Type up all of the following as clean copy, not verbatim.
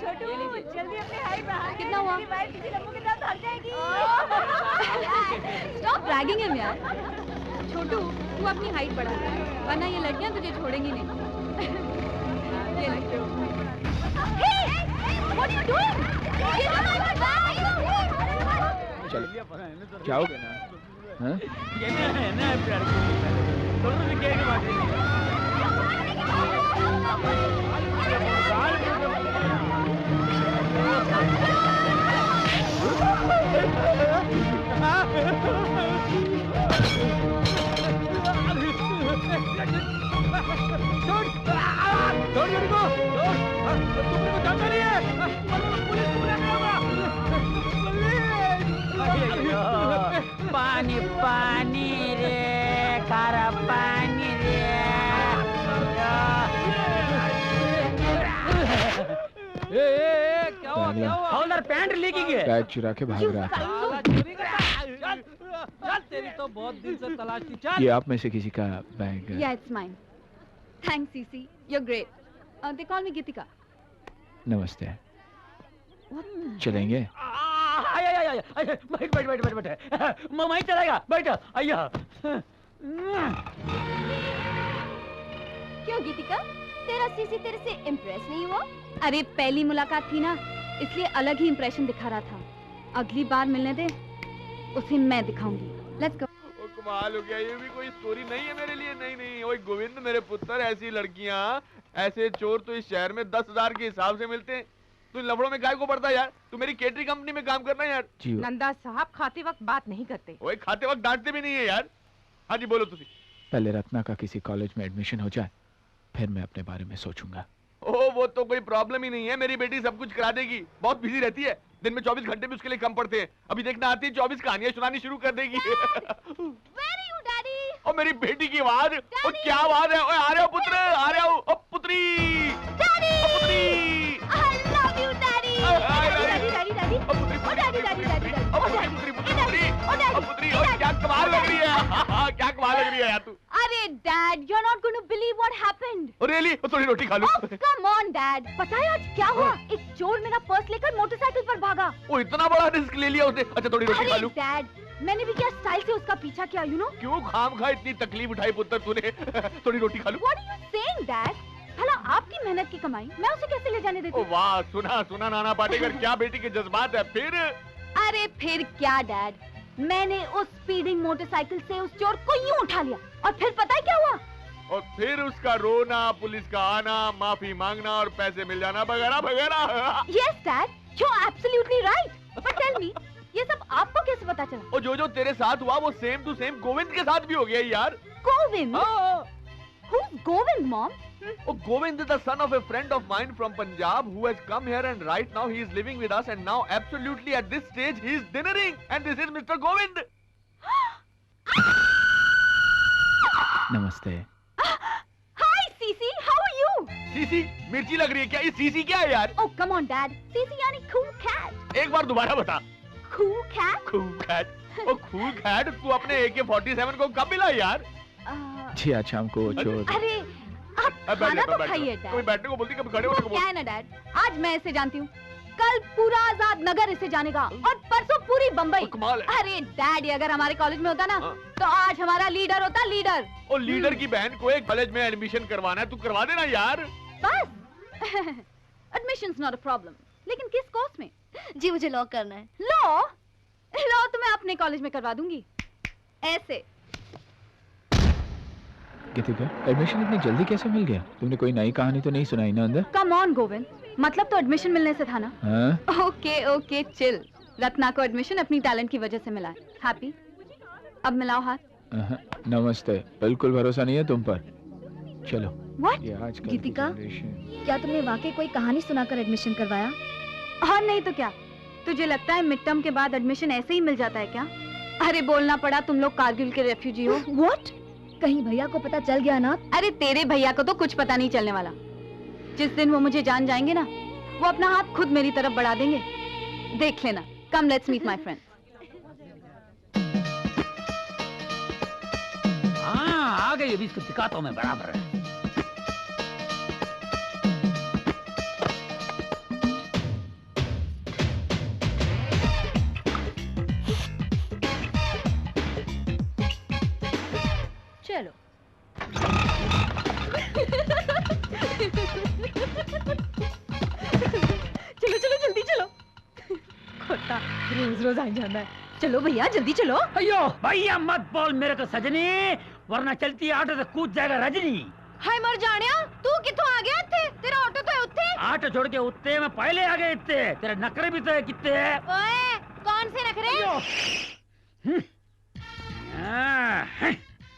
छोटू जल्दी अपने हाइट बढ़ा। कितना हुआ? मेरी वाइफ किसी लम्बू के साथ भाग जाएगी। स्टॉप ड्रैगिंग हिम यार। छोटू तू अपनी हाइट बढ़ा वरना ये लड़कियां तुझे छोड़ेंगी नहीं। ये ले। Hey! What are you doing? चलो जाओगे ना? हाँ? पानी पानी रे खारा पानी रे क्या हुआ हवलदार पैंट लीकिंग है बैग चुरा के भाग रहा था चल तेरी तो बहुत दिन से तलाश थी चल ये आप में से किसी का बैग है? Yeah, it's mine. Thanks, Cece. You're great. They call me Gitika. नमस्ते What? चलेंगे? बैठ मैं चलेगा बैठ आइया क्यों गीतिका? तेरा सीसी तेरे से इम्प्रेस नहीं हुआ? अरे पहली मुलाकात थी ना, इसलिए अलग ही इम्प्रेशन दिखा रहा था। अगली बार मिलने दे, उसे मैं दिखाऊंगी। Let's go. कमाल हो गया, ये भी कोई स्टोरी नहीं है मेरे लिए। नहीं ओए गोविंद मेरे पुत्र, ऐसी लड़कियां ऐसे चोर तो इस शहर में 10,000 के हिसाब से मिलते हैं। तू इन लफड़ों में काय को पड़ता यार? तू मेरी केटरिंग कंपनी में काम करना यार। नंदा साहब खाते वक्त बात नहीं करते। ओए खाते वक्त डांटते भी नहीं है यार। हाँ जी बोलो तुसी। पहले रत्ना का किसी कॉलेज में एडमिशन हो जाए, फिर मैं अपने बारे में सोचूंगा। ओ वो तो कोई प्रॉब्लम ही नहीं है, मेरी बेटी सब कुछ करा देगी। बहुत बिजी रहती है, दिन में 24 घंटे भी उसके लिए कम पड़ते हैं। अभी देखना आती है 24 कहानियां सुनानी शुरू कर देगी। और मेरी बेटी की आवाज, और क्या आवाज है। ओए आ रहे हो पुत्र, आ रहे हो। ओ पुत्री, क्या कमाल लग रही है, क्या कमाल लग रही है यार तू। अरे dad, you're not going to believe what happened. Really? थोड़ी रोटी खा लो। Oh, come on डैड, पता है आज क्या हुआ? एक चोर मेरा पर्स लेकर मोटरसाइकिल पर भागा। वो इतना बड़ा रिस्क ले लिया उसने। अच्छा थोड़ी रोटी खा लूं। डैड, मैंने भी क्या स्टाइल से उसका पीछा किया, you know? क्यों खामखा इतनी तकलीफ उठाई पुत्र तूने? थोड़ी रोटी खा लूं। What are you saying, Dad? भला आपकी मेहनत की कमाई मैं उसे कैसे ले जाने देती? ओ वाह, सुना नाना पाटेकर, क्या बेटी के जज्बात है। फिर? अरे फिर क्या डैड, मैंने उस स्पीडिंग मोटरसाइकिल से उस चोर को यूं उठा लिया और फिर पता है क्या हुआ? और फिर उसका रोना, पुलिस का आना, माफी मांगना और पैसे मिल जाना वगैरह वगैरह। Yes, Dad, you're absolutely right. But tell me, ये सब आपको कैसे पता चला? और जो तेरे साथ हुआ वो सेम टू सेम गोविंद के साथ भी हो गया यार। Govind? Who's Govind, Mom? Oh, Govind is the son of a friend of mine from Punjab who has come here and right now he is living with us and now absolutely at this stage he is dinnering and this is Mr. Govind. नमस्ते। Hi, Cece, how are you? CC मिर्ची लग रही है क्या? ये CC क्या है यार? Oh, come on, Dad. Cece यानी cool cat. एक बार दोबारा बता। Cool cat? Cool cat. ओ cool cat, तू अपने AK-47 को कब मिला यार? जी आज शाम को चोर। अरे आप खाना तो खाइए डैड। कोई बैठने को बोलती, कभी खड़े होने को क्या है ना डैड, आज मैं इसे जानती हूँ, कल पूरा आजाद नगर इसे जानेगा और परसों पूरी बम्बई। अरे डैड, अगर हमारे कॉलेज में होता ना तो आज हमारा लीडर होता, लीडर। और लीडर की बहन को एक कॉलेज में एडमिशन करवाना है, तू करवा देना यार। बस एडमिशंस नॉट अ प्रॉब्लम, लेकिन किस कोर्स में? जी मुझे लॉ करना है। लॉ तो मैं अपने कॉलेज में करवा दूंगी। ऐसे गीतिका, एडमिशन इतनी जल्दी कैसे मिल गया? तुमने कोई नई कहानी तो नहीं सुनाई ना अंदर? कम ऑन गोविंद, मतलब तो एडमिशन मिलने से था ना। Okay chill. रत्ना को एडमिशन अपनी टैलेंट की वजह से मिला है। हैप्पी? अब मिलाओ हाथ। नमस्ते, बिल्कुल भरोसा नहीं है तुम पर। चलो। What? गीतिका, क्या तुमने वाकई कोई कहानी सुनाकर एडमिशन करवाया? और नहीं तो क्या, तुझे लगता है मिड टर्म के बाद एडमिशन ऐसे ही मिल जाता है क्या? अरे बोलना पड़ा, तुम लोग कारगिल के रेफ्यूजी हो। What? कहीं भैया को पता चल गया ना? अरे तेरे भैया को तो कुछ पता नहीं चलने वाला। जिस दिन वो मुझे जान जाएंगे ना, वो अपना हाथ खुद मेरी तरफ बढ़ा देंगे, देख लेना। Come let's meet my friend. हाँ आ गई, अभी इसको दिखाता हूँ मैं बराबर है। रोज रोज आ जाना है। चलो भैया जल्दी चलो। अयो भैया मत बोल मेरे को सजनी, वरना चलती ऑटो से कूद जाएगा रजनी। हाय मर जानिया, तू किथों आ गया थे? तेरा ऑटो तो है उत्ते। ऑटो छोड़ के उत्ते मैं पहले आ गए इतने। तेरे नखरे भी तो है कितने है। ओए कौन से नखरे?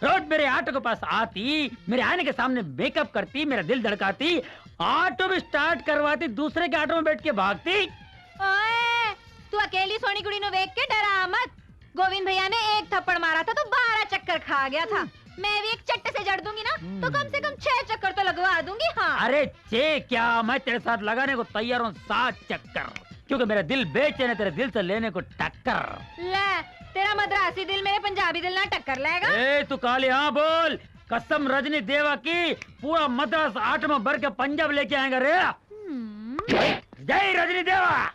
रोज मेरे ऑटो के पास आती, मेरे आने के सामने मेकअप करती, मेरा दिल धड़काती, ऑटो भी स्टार्ट करवाती, दूसरे के ऑटो में बैठ के भागती। ओए तू अकेली सोनी कुड़ी नो देख के डरा मत। गोविंद भैया ने एक थप्पड़ मारा था तो 12 चक्कर खा गया था। मैं भी एक चट्टे से जड़ दूंगी ना तो कम से कम 6 चक्कर तो लगवा दूंगी। हाँ अरे चे क्या, मैं तेरे साथ लगाने को तैयार हूँ 7 चक्कर, क्योंकि मेरा दिल बेचे ने तेरे दिल से लेने को टक्कर। ले तेरा मद्रासी दिल मेरे पंजाबी दिल ना टक्कर लेगा। ए तू काली हाँ बोल, कसम रजनी देवा की पूरा मद्रास ऑटो में भर के पंजाब लेके आएगा रे। जय रजनी देवा।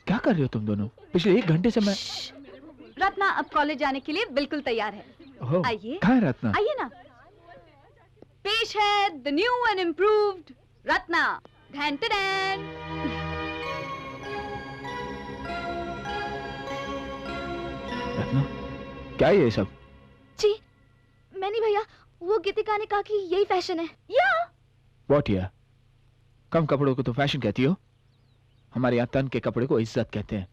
क्या कर रहे हो तुम दोनों? पिछले 1 घंटे से मैं। रत्ना अब कॉलेज जाने के लिए बिल्कुल तैयार है। ओह, आइए। कहाँ है रत्ना? आइए ना। पेश है the new and improved Ratna. धन टन। रत्ना, क्या है ये सब? जी मैंने भैया, वो गीतिका ने कहा कि यही फैशन है। या व्हाट या? कम कपड़ों को तो फैशन कहती हो? हमारे यहाँ तन के कपड़े को इज्जत कहते हैं।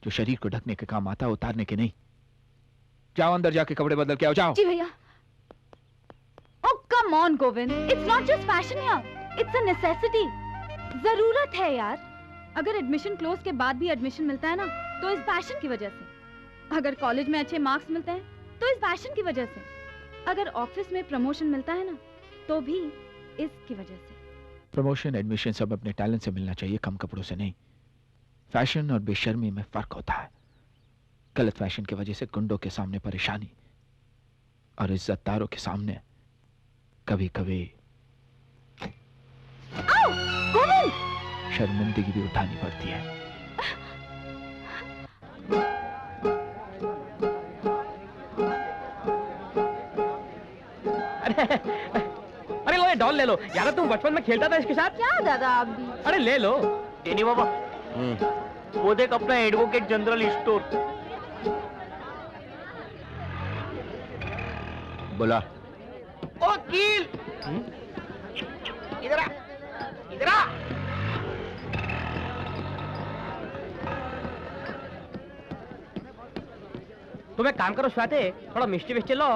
जो शरीर को ढकने के काम आता है, उतारने के नहीं। जाओ अंदर जाके कपड़े बदल के आओ, जाओ। जी भैया। Oh come on Govind, it's not just fashion here, it's a necessity। जरूरत है यार। अगर एडमिशन क्लोज के बाद भी एडमिशन मिलता है ना तो इस फैशन की वजह से। अगर कॉलेज में अच्छे मार्क्स मिलते हैं तो इस फैशन की वजह से। अगर ऑफिस में प्रमोशन मिलता है ना तो भी इसकी वजह से। प्रमोशन, एडमिशन सब अपने टैलेंट से मिलना चाहिए, कम कपड़ों से नहीं। फैशन और बेशर्मी में फर्क होता है। गलत फैशन की वजह से गुंडों के सामने परेशानी और इज्जतदारों के सामने कभी कभी शर्मिंदगी भी उठानी पड़ती है। अरे लो ये डॉल ले लो यार, तुम बचपन में खेलता था इसके साथ। क्या दादा आप भी? अरे ले लो। नहीं बाबा, वो देख अपना एडवोकेट जनरल स्टोर। बोला। वकील इधर आ, इधर आ। तुम एक काम करो स्वाति, थोड़ा मिष्टी विष्टी लो,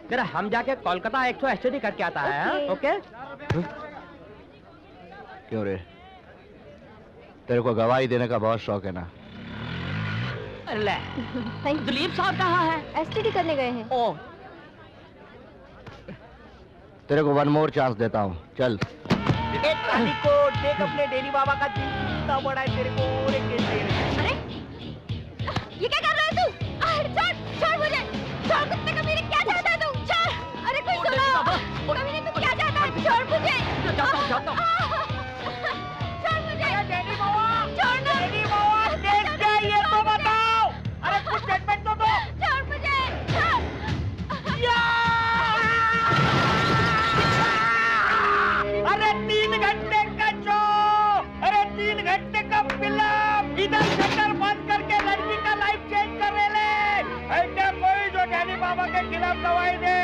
जरा हम जाके कोलकाता 100 एसटीडी करके आता है। ओके? क्यों रे, तेरे को गवाही देने का बहुत शौक है ना? अरे दिलीप साहब कहाँ है? एसटीडी करने गए हैं। ओ तेरे को 1 मोर चांस देता हूँ, चल। एक को देख अपने डेली बाबा का दिल कितना बड़ा है तेरे को। अरे ये क्या कर रहा है तू? छोड़ मुझे, छोड़। कुत्ते का मेरे क्या चाहता है तू? छोड़। अरे कोई सुनो, कभी तू क्या चाहता है? छोड़ मुझे। छोड़ मुझे। डेली बाबा, छोड़ना। डेली बाबा देख जाइए तो बताओ। अरे कुछ स्टेटमेंट तो दो। छोड़ मुझे। अरे 3 घंटे का शो, अरे 3 घंटे का फिल्म, इधर शटर बंद करके लड़की का लाइफ चेंज कर ले। ऐसे कोई जो डैनी बाबा के खिलाफ गवाही दे।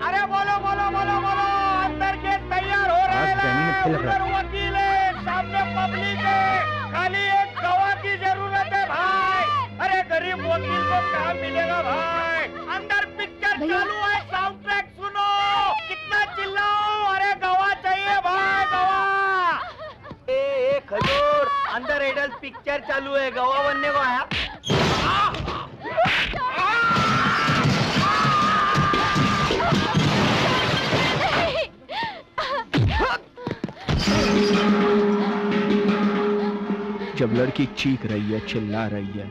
अरे बोलो बोलो बोलो बोलो, अंदर के तैयार हो रहे हैं। उधर वकील है, सामने पब्लिक है, खाली एक गवाह की जरूरत है भाई। अरे गरीब वकील को क्या मिलेगा भाई? अंदर पिक्चर चालू है, साउंड ट्रैक सुनो। कितना चिल्लाओ? अरे गवाह चाहिए भाई, गवाह। ए खजूर, अंदर एडल्ट पिक्चर चालू है, गवाह बनने को आया। जब लड़की चीख रही है, चिल्ला रही है,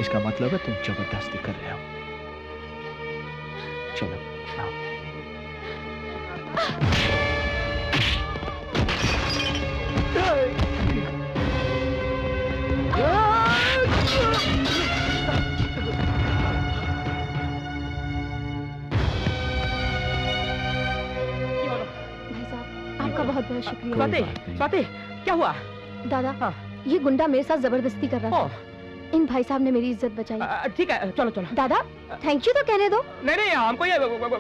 इसका मतलब है तुम जबरदस्ती कर रहे हो। चलो आओ। बहुत शुक्रिया। कोई स्वाति, बात नहीं। स्वाति, क्या हुआ? दादा हाँ। ये गुंडा मेरे साथ जबरदस्ती कर रहा ओह, था। इन भाई साहब ने मेरी इज्जत बचाई। ठीक है, चलो चलो। दादा थैंक यू तो कहने दो। नहीं नहीं, हमको ये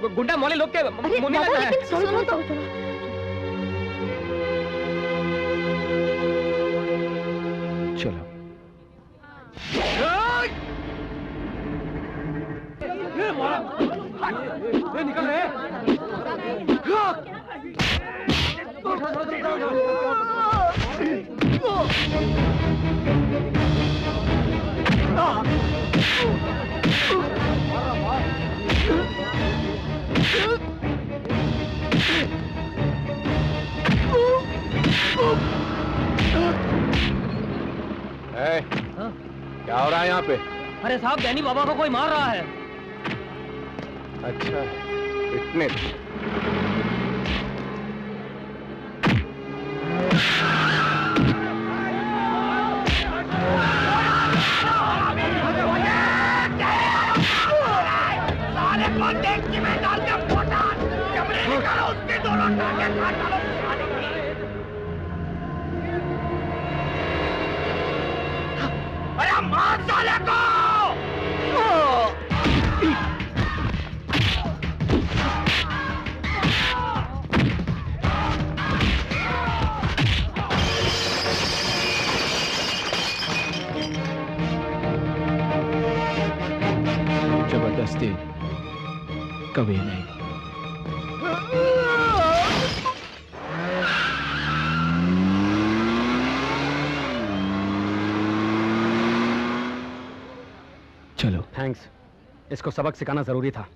गुंडा मोले लोग के अरे मुंह नहीं दादा लगना है। लेकिन सुनो तो। चलो निकल रहे। क्या हो रहा है यहाँ पे? अरे साहब, डैनी बाबा को कोई मार रहा है। अच्छा, इतने अरे मार साले को! जबरदस्ती कभी नहीं। चलो थैंक्स, इसको सबक सिखाना जरूरी था।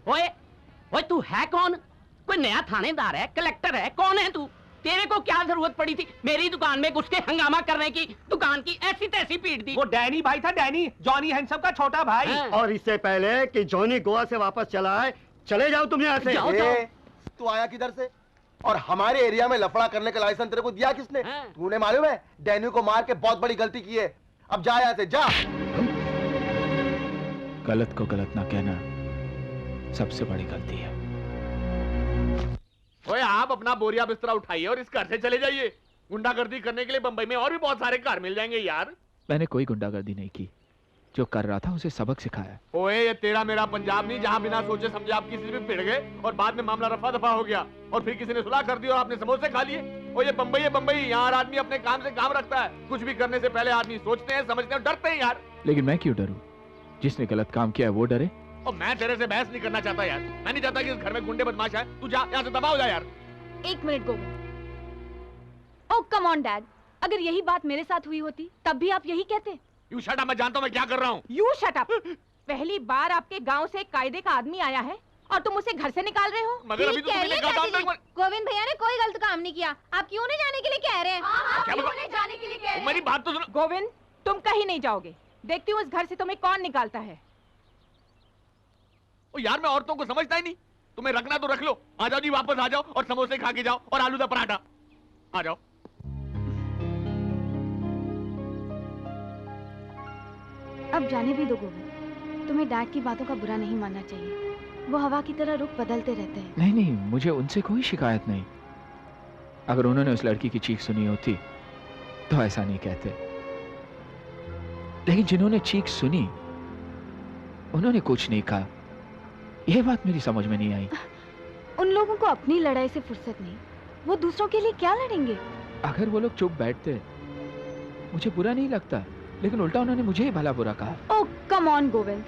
ओए, ओए तू है कौन? कोई नया थानेदार है, कलेक्टर है, कौन है तू? तेरे को क्या जरूरत पड़ी थी मेरी दुकान में घुस के हंगामा करने की? दुकान की ऐसी तैसी पीट दी। वो डैनी भाई था, डैनी, जॉनी हैंडसम का छोटा भाई। हाँ। और इससे पहले कि जॉनी गोवा से वापस चला आए, चले जाओ तुम यहाँ से। जाओ, जाओ। तू आया किधर से? और हमारे एरिया में लफड़ा करने का लाइसेंस तेरे को दिया किसने? हाँ। तूने मालूम है डैनी को मार के बहुत बड़ी गलती की है। अब जा यहाँ से, जा। गलत को गलत ना कहना सबसे बड़ी गलती है। ओए आप अपना बोरिया बिस्तरा उठाइए और इस घर से चले जाइए। गुंडागर्दी करने के लिए बंबई में और भी बहुत सारे घर मिल जाएंगे यार। मैंने कोई गुंडागर्दी नहीं की, जो कर रहा था उसे सबक सिखाया। ओए ये तेरा मेरा पंजाब नहीं, जहाँ बिना सोचे समझे आप किसी से भी भिड़ गए और बाद में मामला रफा दफा हो गया और फिर किसी ने सुलह कर दी और आपने समोसे खा लिए। और ये बंबई है बंबई, यहाँ हर आदमी अपने काम से काम रखता है। कुछ भी करने से पहले आदमी सोचते हैं, समझते हैं, डरते हैं यार। लेकिन मैं क्यों डरूं? जिसने गलत काम किया है वो डरे। और मैं तेरे से बहस नहीं करना चाहता यार। मैं नहीं चाहता कि इस घर में गुंडे बदमाश आए। तू जा यहाँ से, दबा हो जा यार। एक minute Govind. Oh come on dad, अगर यही बात मेरे साथ हुई होती तब भी आप यही कहते। यू शट अप, मैं जानता हूँ मैं क्या कर रहा हूँ। You shut up. पहली बार आपके गांव से एक कायदे का आदमी आया है और तुम उसे घर से निकाल रहे हो। मगर अभी तो तुमने कहा था ना। गोविंद भैया ने कोई गलत काम नहीं किया, आप क्यों नहीं जाने के लिए कह रहे हैं? क्या बता- नहीं जाने के लिए कह रहे हैं? मेरी बात तो सुनो। गोविंद तुम कहीं नहीं जाओगे, देखती हूँ इस घर से तुम्हें कौन निकालता है। ओ यार मैं औरतों को समझता ही नहीं। तुम्हें रखना तो रख लो। आ जाओ जी, वापस आ जाओ और समोसे खा के जाओ और आलू का पराठा। आ जाओ। अब जाने भी दो गोविंद, तुम्हें डैड की बातों का बुरा नहीं मानना चाहिए। वो हवा की तरह रुख बदलते रहते हैं। नहीं नहीं, मुझे उनसे कोई शिकायत नहीं। अगर उन्होंने उस लड़की की चीख सुनी होती तो ऐसा नहीं कहते। लेकिन जिन्होंने चीख सुनी उन्होंने कुछ नहीं कहा। यह बात मेरी समझ में नहीं आई। उन लोगों को अपनी लड़ाई से फुर्सत नहीं, वो दूसरों के लिए क्या लड़ेंगे? अगर वो लोग चुप बैठते मुझे बुरा नहीं लगता, लेकिन उल्टा उन्होंने मुझे ही भला बुरा कहा। ओह कम ऑन गोविंद,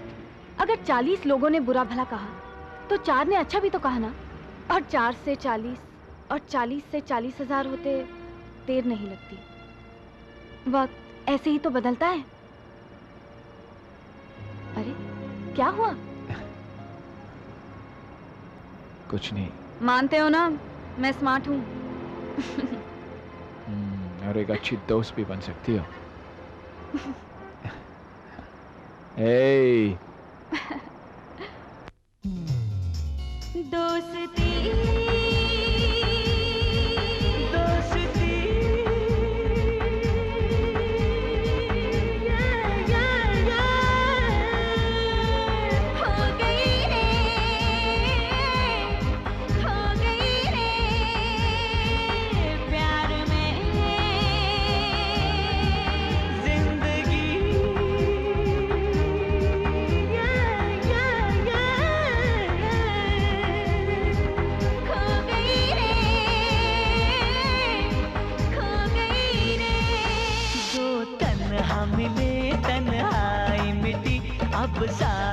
अगर 40 लोगों ने बुरा भला कहा तो 4 ने अच्छा भी तो कहा ना। और 4 से 40 और 40 से 40,000 होते देर नहीं लगती। वक्त ऐसे ही तो बदलता है। अरे क्या हुआ? कुछ नहीं। मानते हो ना मैं स्मार्ट हूँ। और एक अच्छी दोस्त भी बन सकती हो। ए दोस्ती दोस्ती हो गई रे, हो गई रे। अब सा